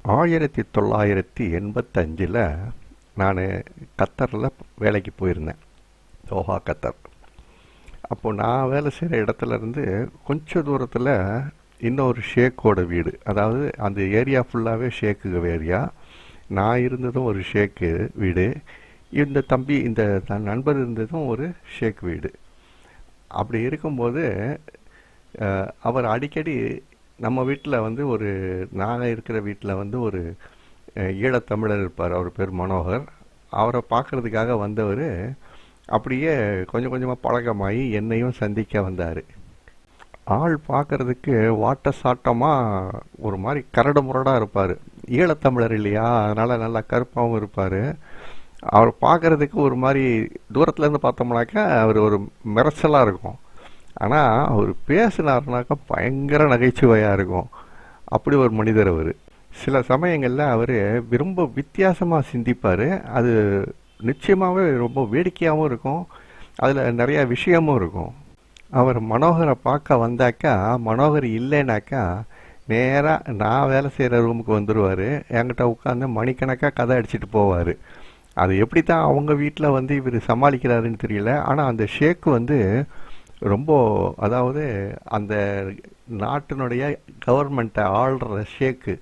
1985 நான் கத்தரில் வேலைக்கு போயிருந்தேன். தோஹா, கத்தர். அப்போது நான் வேலை செய்கிற இடத்துலேருந்து கொஞ்சம் தூரத்தில் இன்னொரு ஷேக்கோட வீடு, அதாவது அந்த ஏரியா ஃபுல்லாகவே ஷேக்கு ஏரியா. நான் இருந்ததும் ஒரு ஷேக்கு வீடு, இந்த தம்பி இந்த நண்பர் இருந்ததும் ஒரு ஷேக் வீடு. அப்படி இருக்கும்போது அவர் அடிக்கடி நம்ம வீட்டில் வந்து நாங்கள் இருக்கிற வீட்டில் வந்து ஒரு ஈழத்தமிழர் இருப்பார். அவர் பேர் மனோகர். அவரை பார்க்குறதுக்காக வந்தவர் அப்படியே கொஞ்சம் கொஞ்சமாக பழக்கமாகி என்னையும் சந்திக்க வந்தார். ஆள் பார்க்குறதுக்கு வாட்ட சாட்டமாக ஒரு மாதிரி கரடு முரடாக இருப்பார். ஈழத்தமிழர் இல்லையா, அதனால் நல்லா கருப்பாகவும் இருப்பார். அவர் பார்க்குறதுக்கு ஒரு மாதிரி தூரத்துலேருந்து பார்த்தோம்னாக்கா அவர் ஒரு மிரச்சலாக இருக்கும். ஆனால் அவர் பேசினார்னாக்கா பயங்கர நகைச்சுவையாக இருக்கும். அப்படி ஒரு மனிதர் அவர். சில சமயங்களில் அவர் ரொம்ப வித்தியாசமாக சிந்திப்பார். அது நிச்சயமாகவே ரொம்ப வேடிக்கையாகவும் இருக்கும். அதில் நிறையா விஷயமும் இருக்கும். அவர் மனோகரை பார்க்க வந்தாக்கா, மனோகர் இல்லைனாக்கா நேராக நான் வேலை செய்கிற ரூமுக்கு வந்துடுவார். என்கிட்ட உட்காந்து மணிக்கணக்காக கதை அடிச்சுட்டு போவார். அது எப்படி தான் அவங்க வீட்டில் வந்து இவர் சமாளிக்கிறாருன்னு தெரியல. ஆனால் அந்த ஷேக்கு வந்து ரொம்ப, அதாவது அந்த நாட்டினுடைய கவர்மெண்ட்டை ஆள்ற ஷேக்கு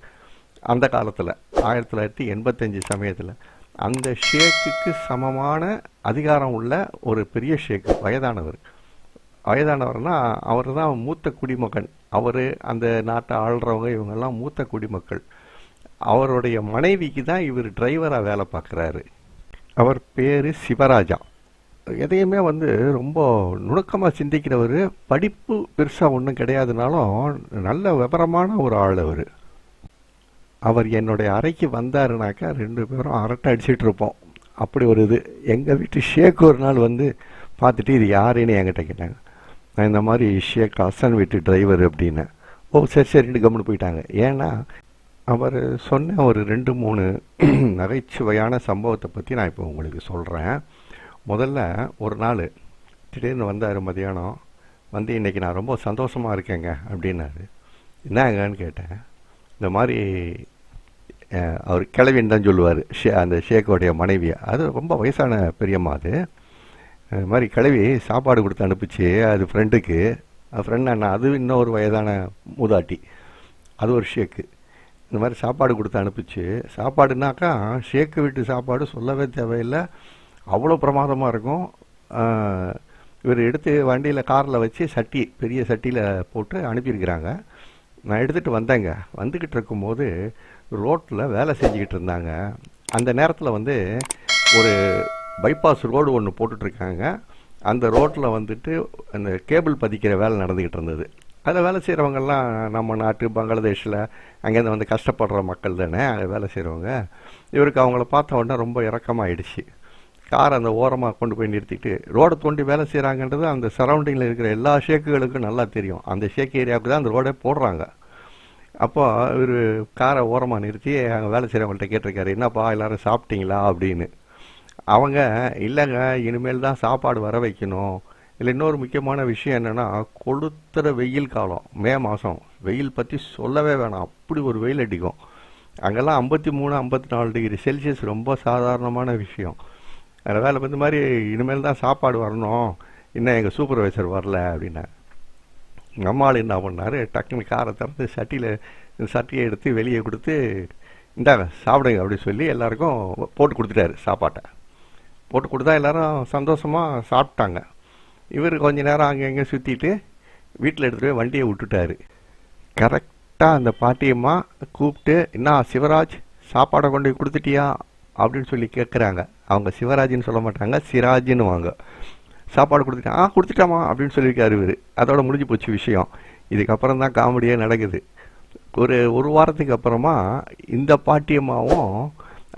அந்த காலத்தில் 1985 சமயத்தில் அந்த ஷேக்குக்கு சமமான அதிகாரம் உள்ள ஒரு பெரிய ஷேக்கு. வயதானவர்னா அவர் தான் மூத்த குடிமகன். அவர் அந்த நாட்டை ஆள்றவங்க இவங்கெல்லாம் மூத்த குடிமக்கள். அவருடைய மனைவிக்கு தான் இவர் டிரைவராக வேலை பார்க்குறாரு. அவர் பேர் சிவராஜா. எதையுமே வந்து ரொம்ப நுணுக்கமாக சிந்திக்கிறவர். படிப்பு பெருசாக ஒன்றும் கிடையாதுனாலும் நல்ல விவரமான ஒரு ஆள் அவர். அவர் என்னுடைய அறைக்கு வந்தாருனாக்கா 2 பேரும் அரட்டை அடிச்சிட்டு இருப்போம். அப்படி ஒரு இது. எங்கள் வீட்டு ஷேக் ஒரு நாள் வந்து பார்த்துட்டு இது யாருன்னு என்கிட்ட கேட்டாங்க. நான் இந்த மாதிரி ஷேக் ஹசன் வீட்டு டிரைவர் அப்படின்னேன். ஓ சரி சரின்னு கம்முன்னு போயிட்டாங்க. ஏன்னா அவர் சொன்ன ஒரு 2-3 நகைச்சுவையான சம்பவத்தை பற்றி நான் இப்போ உங்களுக்கு சொல்கிறேன். முதல்ல ஒரு நாள் திடீர்னு வந்தார் மதியானம். வந்து இன்றைக்கி நான் ரொம்ப சந்தோஷமாக இருக்கேங்க அப்படின்னாரு. என்னங்கன்னு கேட்டேன். இந்த மாதிரி அவர் கிளவின்னு தான் சொல்லுவார், அந்த ஷேக்கோடைய மனைவியை. அது ரொம்ப வயசான பெரியம்மா. அது மாதிரி கிளவி சாப்பாடு கொடுத்து அனுப்பிச்சு அது ஃப்ரெண்டுக்கு. ஃப்ரெண்ட் அண்ணா அது இன்னொரு வயதான மூதாட்டி, அது ஒரு ஷேக்கு. இந்த மாதிரி சாப்பாடு கொடுத்து அனுப்பிச்சு. சாப்பாடுனாக்கா ஷேக்கு வீட்டு சாப்பாடு சொல்லவே தேவையில்லை, அவ்வளோ பிரமாதமாக இருக்கும். இவர் எடுத்து வண்டியில் காரில் வச்சு பெரிய சட்டியில் போட்டு அனுப்பியிருக்கிறாங்க. நான் எடுத்துகிட்டு வந்தேங்க. வந்துக்கிட்டு இருக்கும்போது ரோட்டில் வேலை செஞ்சுக்கிட்டு இருந்தாங்க. அந்த நேரத்தில் வந்து ஒரு பைபாஸ் ரோடு ஒன்று போட்டுட்ருக்காங்க. அந்த ரோட்டில் வந்துட்டு அந்த கேபிள் பதிக்கிற வேலை நடந்துக்கிட்டு இருந்தது. அதில் வேலை செய்கிறவங்கெல்லாம் நம்ம நாட்டு பங்களாதேஷில் அங்கேருந்து வந்து கஷ்டப்படுற மக்கள் தானே வேலை செய்கிறவங்க. இவருக்கு அவங்கள பார்த்த உடனே ரொம்ப இறக்கமாகிடுச்சு. கார் அந்த ஓரமாக கொண்டு போய் நிறுத்திட்டு ரோடை தோண்டி வேலை செய்கிறாங்கன்றது அந்த சரௌண்டிங்கில் இருக்கிற எல்லா ஷேக்குகளுக்கும் நல்லா தெரியும். அந்த ஷேக் ஏரியாவுக்கு தான் அந்த ரோடே போடுறாங்க. அப்போ இவர் காரை ஓரமாக நிறுத்தி அங்கே வேலை செய்கிறவங்கள்ட்ட கேட்டிருக்காரு, என்னப்பா எல்லோரும் சாப்பிட்டீங்களா அப்படின்னு. அவங்க இல்லைங்க, இனிமேல் தான் சாப்பாடு வர வைக்கணும். இல்லை இன்னொரு முக்கியமான விஷயம் என்னென்னா, கொளுத்துற வெயில் காலம், மே மாதம். வெயில் பற்றி சொல்லவே வேணாம், அப்படி ஒரு வெயில் அடிக்கும். அங்கெல்லாம் 53-54 டிகிரி செல்சியஸ் ரொம்ப சாதாரணமான விஷயம். அதில் வேலை இந்த மாதிரி இனிமேல் தான் சாப்பாடு வரணும், இன்னும் எங்கள் சூப்பர்வைசர் வரல அப்படின்னா. நம்மால் என்ன பண்ணார், டக்குனு காரை திறந்து சட்டியை எடுத்து வெளியே கொடுத்து, இந்தாங்க சாப்பிடுங்க அப்படின்னு சொல்லி எல்லாருக்கும் போட்டு கொடுத்துட்டாரு. சாப்பாட்டை போட்டு கொடுத்தா எல்லோரும் சந்தோஷமாக சாப்பிட்டாங்க. இவர் கொஞ்ச நேரம் அங்கே எங்கே சுற்றிட்டு வீட்டில் எடுத்துகிட்டு போய் வண்டியை விட்டுட்டார். கரெக்டாக அந்த பாட்டியம்மா கூப்பிட்டு, என்ன சிவராஜ் சாப்பாடை கொண்டு போய் கொடுத்துட்டியா அப்படின்னு சொல்லி கேட்குறாங்க. அவங்க சிவராஜின்னு சொல்ல மாட்டாங்க, சிராஜின்னு வாங்க. சாப்பாடு கொடுத்துட்டேன், கொடுத்துட்டாமா அப்படின்னு சொல்லியிருக்காரு இவர். அதோட முடிஞ்சு போச்சு விஷயம். இதுக்கப்புறம் தான் காமெடியே நடக்குது. ஒரு வாரத்துக்கு அப்புறமா இந்த பாட்டியம்மாவும்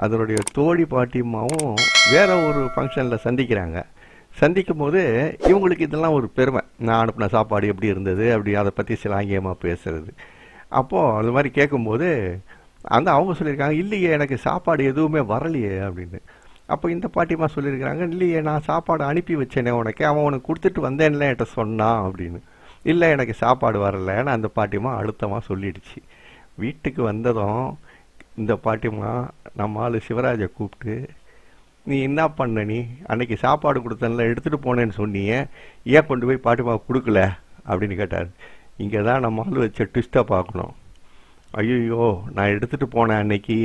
அதனுடைய தோழி பாட்டியம்மாவும் வேற ஒரு ஃபங்க்ஷனில் சந்திக்கிறாங்க. சந்திக்கும் போது இவங்களுக்கு இதெல்லாம் ஒரு பெருமை. நான் அனுப்பின சாப்பாடு எப்படி இருந்தது அப்படி அதை பற்றி சிலாங்கியமாக பேசுறது. அப்போது அது மாதிரி கேட்கும்போது அவங்க சொல்லியிருக்காங்க, இல்லையே எனக்கு சாப்பாடு எதுவுமே வரலையே அப்படின்னு. அப்போ இந்த பாட்டியம்மா சொல்லியிருக்கிறாங்க, இல்லையே நான் சாப்பாடு அனுப்பி வச்சேனே உனக்கு, அவன் உனக்கு கொடுத்துட்டு வந்தேன்ல என்கிட்ட சொன்னான் அப்படின்னு. இல்லை எனக்கு சாப்பாடு வரலைன்னு அந்த பாட்டியம்மா அழுத்தமாக சொல்லிடுச்சு. வீட்டுக்கு வந்ததும் இந்த பாட்டிமா நம்ம ஆள் சிவராஜை கூப்பிட்டு, நீ என்ன பண்ண, நீ அன்னைக்கு சாப்பாடு கொடுத்தல எடுத்துகிட்டு போனேன்னு சொன்னியே, ஏன் கொண்டு போய் பாட்டிமா கொடுக்கல அப்படின்னு கேட்டார். இங்கே தான் நம்ம ஆள் வச்ச ட்விஸ்ட்டை பார்க்கணும். ஐயோ, நான் எடுத்துகிட்டு போனேன் அன்னைக்கு,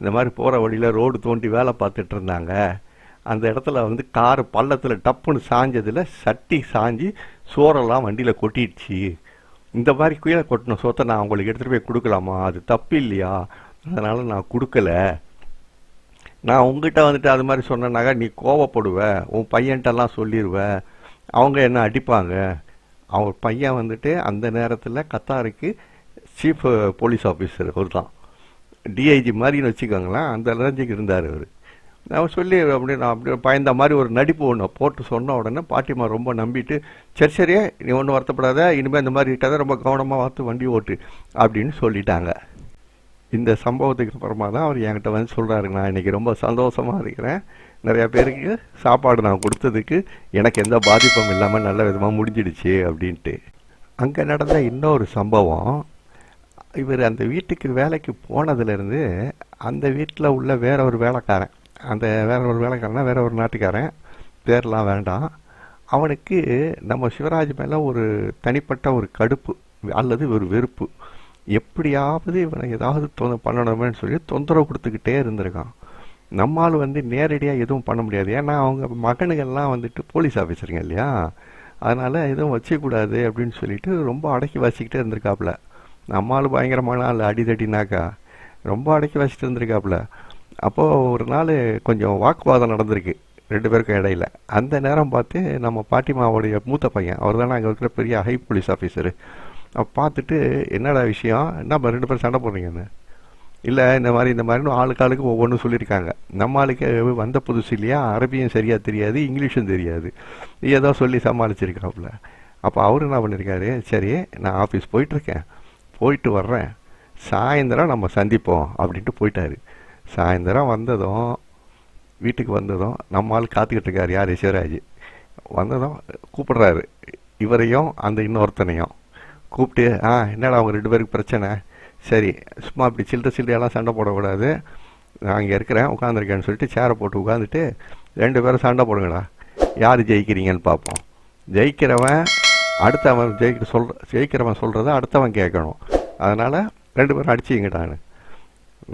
இந்த மாதிரி போகிற வழியில் ரோடு தோண்டி வேலை பார்த்துட்டு இருந்தாங்க, அந்த இடத்துல வந்து காரு பள்ளத்தில் டப்புன்னு சாஞ்சதில் சட்டி சாஞ்சி சோறெல்லாம் வண்டியில் கொட்டிடுச்சு. இந்த மாதிரி கீழே கொட்டின சோத்தை நான் உங்களுக்கு எடுத்துகிட்டு போய் கொடுக்கலாமா, அது தப்பு இல்லையா, அதனால் நான் கொடுக்கல. நான் உங்ககிட்ட வந்துட்டு அது மாதிரி சொன்னேன்னாக்கா நீ கோவப்படுவ, உன் பையன்ட்டெல்லாம் சொல்லிடுவ, அவங்க என்ன அடிப்பாங்க. அவங்க பையன் வந்துட்டு அந்த நேரத்தில் கத்தாருக்கு சீஃப் போலீஸ் ஆஃபீஸர், அவர் தான் டிஐஜி மாதிரின்னு வச்சுக்கோங்களேன், அந்த ரேஞ்சுக்கு இருந்தார் அவர். நான் சொல்லி நான் அப்படி பயந்த மாதிரி ஒரு நடிப்பு ஒன்று போட்டு சொன்ன உடனே பாட்டிமா ரொம்ப நம்பிட்டு, சரி சரியே நீ ஒன்றும் வருத்தப்படாத, இனிமேல் இந்த மாதிரி கிட்டாத ரொம்ப கவனமாக பார்த்து வண்டி ஓட்டு அப்படின்னு சொல்லிட்டாங்க. இந்த சம்பவத்துக்கு அப்புறமா தான் அவர் என்கிட்ட வந்து சொல்கிறாரு, நான் இன்றைக்கி ரொம்ப சந்தோஷமாக இருக்கிறேன், நிறையா பேருக்கு சாப்பாடு நான் கொடுத்ததுக்கு எனக்கு எந்த பாதிப்பும் இல்லாமல் நல்ல விதமாக முடிஞ்சிடுச்சு அப்படின்ட்டு. அங்கே நடந்த இன்னொரு சம்பவம், இவர் அந்த வீட்டுக்கு வேலைக்கு போனதுலேருந்து அந்த வீட்டில் உள்ள வேற ஒரு வேலைக்காரன், அந்த வேற ஒரு வேலைக்காரனா வேற ஒரு நாட்டுக்காரன், பேர்லாம் வேண்டாம், அவனுக்கு நம்ம சிவராஜ் மேலே ஒரு தனிப்பட்ட ஒரு கடுப்பு அல்லது ஒரு வெறுப்பு. எப்படியாவது இவனை ஏதாவது பண்ணணுமேனு சொல்லி தொந்தரவு கொடுத்துக்கிட்டே இருந்திருக்கான். நம்மால் வந்து நேரடியாக எதுவும் பண்ண முடியாது, ஏன்னா அவங்க மகனுங்கள்லாம் வந்துட்டு போலீஸ் ஆஃபீஸருங்க இல்லையா, அதனால் எதுவும் வச்சக்கூடாது அப்படின்னு சொல்லிட்டு ரொம்ப அடக்கி வச்சுக்கிட்டே இருந்திருக்காப்புல. நம்மால் பயங்கரமான ஆள், அடிதடினாக்கா ரொம்ப அடக்கி வச்சுட்டு இருந்திருக்காப்புல. அப்போது ஒரு நாள் கொஞ்சம் வாக்குவாதம் நடந்திருக்கு ரெண்டு பேருக்கும் இடையில. அந்த நேரம் பார்த்து நம்ம பாட்டிமாவுடைய மூத்த பையன், அவர் தானே அங்கே இருக்கிற பெரிய ஹை போலீஸ் ஆஃபீஸரு, பார்த்துட்டு என்னடா விஷயம், என்ன ரெண்டு பேரும் சண்டை போடுறீங்கன்னு. இல்லை இந்த மாதிரின்னு ஆளுக்கு ஒவ்வொன்றும் சொல்லியிருக்காங்க. நம்ம ஆளுக்கு வந்த புதுசு இல்லையா, அரபியும் சரியாக தெரியாது, இங்கிலீஷும் தெரியாது, ஏதோ சொல்லி சமாளிச்சிருக்காப்புல. அப்போ அவர் என்ன பண்ணியிருக்காரு, சரி நான் ஆஃபீஸ் போயிட்டுருக்கேன், போயிட்டு வர்றேன், சாயந்தரம் நம்ம சந்திப்போம் அப்படின்ட்டு போயிட்டாரு. சாயந்தரம் வந்ததும் வீட்டுக்கு வந்ததும் நம்ம ஆள் காத்துக்கிட்டு இருக்காரு, யார் சிவராஜ். வந்ததும் கூப்பிடுறாரு இவரையும் அந்த இன்னொருத்தனையும் கூப்பிட்டு, என்னடா அவங்க ரெண்டு பேருக்கு பிரச்சனை, சரி சும்மா அப்படி சில்லறையெல்லாம் சண்டை போடக்கூடாது, நான் இங்கே இருக்கிறேன் உட்காந்துருக்கேன்னு சொல்லிட்டு சேரை போட்டு உட்காந்துட்டு, ரெண்டு பேரும் சண்டை போடுங்கடா, யார் ஜெயிக்கிறீங்கன்னு பார்ப்போம், ஜெயிக்கிறவன் அடுத்தவன் ஜெயிக்கிறவன் சொல்கிறத அடுத்தவன் கேட்கணும், அதனால் ரெண்டு பேரும் அடிச்சிங்கடான்னு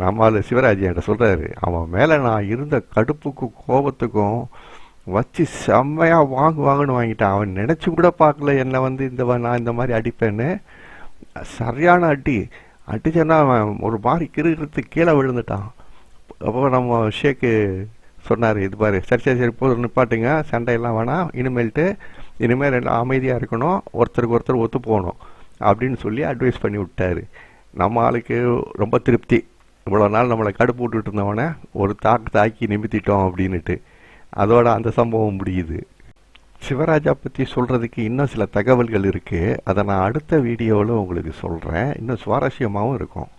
நம்மால் சிவராஜ் என்கிட்ட சொல்கிறாரு. அவன் மேலே நான் இருந்த கடுப்புக்கும் கோபத்துக்கும் வச்சு செம்மையாக வாங்குன்னு வாங்கிட்டான். அவன் நினச்சி கூட பார்க்கல என்னை வந்து நான் இந்த மாதிரி அடிப்பேன்னு. சரியான அடிச்சேன்னா அவன் ஒரு மாதிரி கிருகிறது கீழே விழுந்துட்டான். அப்போ நம்ம ஷேக்கு சொன்னார், இது பாரு, சரி போதும் நிப்பாட்டுங்க, சண்டையெல்லாம் வேணாம், இனிமேல் எல்லாம் அமைதியாக இருக்கணும், ஒருத்தருக்கு ஒருத்தர் ஒத்து போகணும் அப்படின்னு சொல்லி அட்வைஸ் பண்ணி விட்டார். நம்ம ஆளுக்கு ரொம்ப திருப்தி, இவ்வளோ நாள் நம்மளை கடுப்பு விட்டுட்டு இருந்தவனை ஒரு தாக்கி நிமித்திட்டோம் அப்படின்ட்டு. அதோட அந்த சம்பவம் முடியுது. சிவராஜா பற்றி சொல்கிறதுக்கு இன்னும் சில தகவல்கள் இருக்குது, அதை நான் அடுத்த வீடியோவில் உங்களுக்கு சொல்கிறேன், இன்னும் சுவாரஸ்யமாகவும் இருக்கும்.